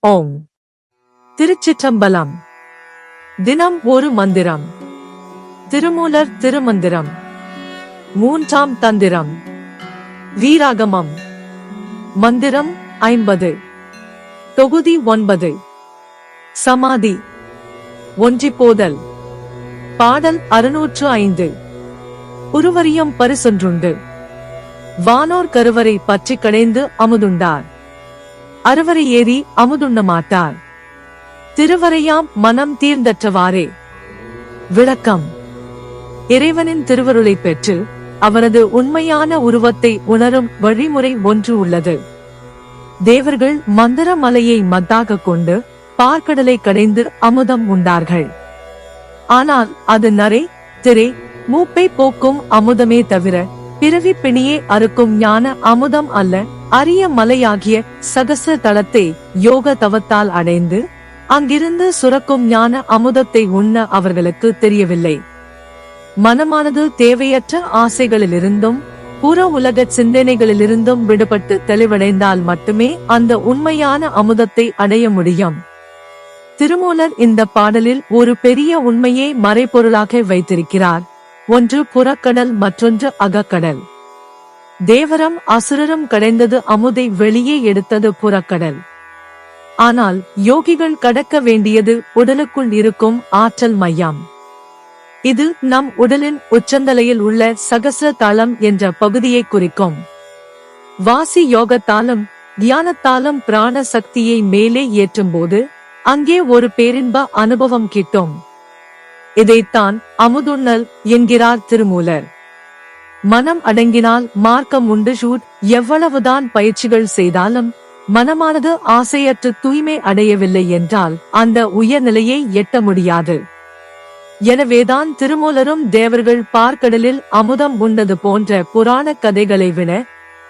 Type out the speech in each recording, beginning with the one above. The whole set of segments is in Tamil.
ஓம். திருச்சிற்றம்பலம். தினம் ஒரு மந்திரம். திருமூலர் திருமந்திரம். மூன்றாம் தந்திரம். வீராகமம். மந்திரம் 50. தொகுதி 9. சமாதி. ஒன்றிப்போதல். பாடல் 605. உருவரியம் பரிசொன்றுண்டு. வானோர் கருவறை பற்றி கடைந்து அமுதுண்டார். அருவரை ஏறி அமுதுண்ண மாட்டார். திருவரையாம் மனம் தீர்ந்தற்றவாறே. விளக்கம். இறைவனின் திருவருளை பெற்று அவரது உண்மையான உருவத்தை உணரும் வழிமுறை ஒன்று உள்ளது. தேவர்கள் மந்திர மலையை மத்தாக கொண்டு பார்க்கடலை கடைந்து அமுதம் உண்டார்கள். ஆனால் அது நரை திரை மூப்பை போக்கும் அமுதமே தவிர பிறவி பிணியே அறுக்கும் ஞான அமுதம் அல்ல. அரிய மலையாகிய சகச தலத்தை யோக தவத்தால் அடைந்து அங்கிருந்து சுரக்கும் ஞான அமுதத்தை உண்ண அவர்களுக்கு தெரியவில்லை. மனமானது தேவையற்ற ஆசைகளிலிருந்தும் புற உலக சிந்தனைகளிலிருந்தும் விடுபட்டு தெளிவடைந்தால் மட்டுமே அந்த உண்மையான அமுதத்தை அடைய முடியும். திருமூலர் இந்த பாடலில் ஒரு பெரிய உண்மையை மறைபொருளாக வைத்திருக்கிறார். ஒன்று புறக்கடல், மற்றொன்று அகக்கடல். தேவரம் அசுரரும் கடைந்தது அமுதை வெளியே எடுத்தது புறக்கடல். ஆனால் யோகிகள் கடக்க வேண்டியது உடலுக்குள் இருக்கும் ஆற்றல் மையம். இது நம் உடலின் உச்சந்தலையில் உள்ள சகச தளம் என்ற பகுதியை குறிக்கும். வாசி யோகத்தாலும் தியானத்தாலும் பிராண சக்தியை மேலே ஏற்றும்போது அங்கே ஒரு பேரின்ப அனுபவம் கிட்டும். இதைத்தான் அமுதுண்ணல் என்கிறார் திருமூலர். மனம் அடங்கினால் மார்க்கம் உண்டு. ஷூட் எவ்வளவுதான் பயிற்சிகள் செய்தாலும் மனமானது ஆசையற்று தூய்மை அடையவில்லை என்றால் அந்த உயர்நிலையை எட்ட முடியாது. எனவேதான் திருமூலரும் தேவர்கள் பார்க்கடலில் அமுதம் உண்டது போன்ற புராண கதைகளை விட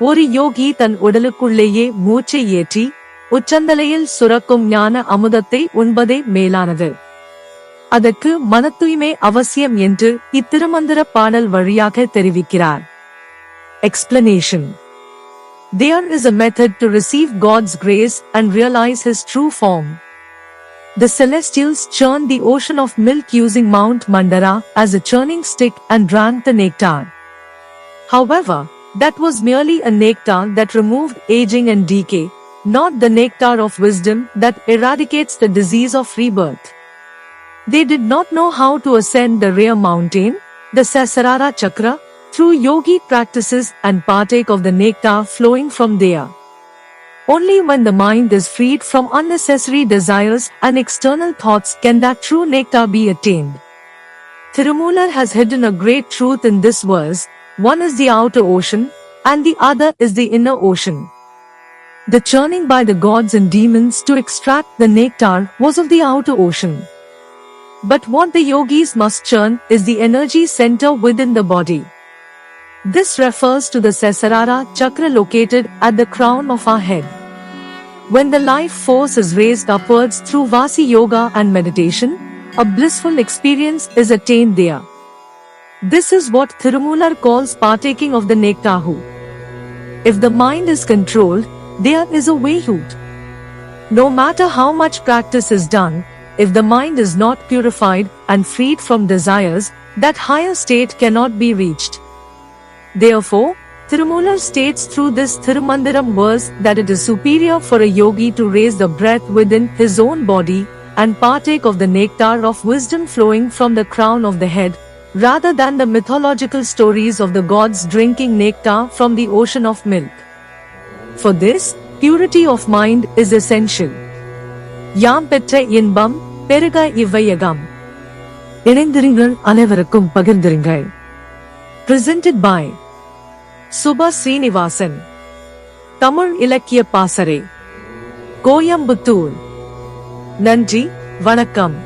ஒரு யோகி தன் உடலுக்குள்ளேயே மூச்சை ஏற்றி உச்சந்தலையில் சுரக்கும் ஞான அமுதத்தை உண்பதே மேலானது. அதற்கு மன தூய்மை அவசியம் என்று இத்திருமந்திர பாடல் வழியாக தெரிவிக்கிறார். Explanation. There is a method to receive God's grace and realize His true form. The celestials churned the ocean of milk using Mount Mandara as a churning stick and drank the nectar. However, that was merely a nectar that removed aging and decay, not the nectar of wisdom that eradicates the disease of rebirth. They did not know how to ascend the rear mountain, the Sasarara Chakra, through yogic practices and partake of the nectar flowing from there. Only when the mind is freed from unnecessary desires and external thoughts can that true nectar be attained. Tirumular has hidden a great truth in this verse. One is the outer ocean, and the other is the inner ocean. The churning by the gods and demons to extract the nectar was of the outer ocean. But what the yogis must churn is the energy center within the body. This refers to the Sasarara Chakra located at the crown of our head. When the life force is raised upwards through Vasi Yoga and meditation, a blissful experience is attained there. This is what Tirumular calls partaking of the nectar. If the mind is controlled, there is a way out. No matter how much practice is done, if the mind is not purified and freed from desires, that higher state cannot be reached. Therefore, Tirumular states through this Thirumandiram verse that it is superior for a yogi to raise the breath within his own body and partake of the nectar of wisdom flowing from the crown of the head, rather than the mythological stories of the gods drinking nectar from the ocean of milk. For this, purity of mind is essential. யாம் பெற்ற இன்பம் பெருக இவ்வையகம். இணைந்திருங்கள், அனைவருக்கும் பகிர்ந்திருங்கள். Presented by Subha Srinivasan. தமிழ் இலக்கிய பாசறை, கோயம்புத்தூர். நன்றி, வணக்கம்.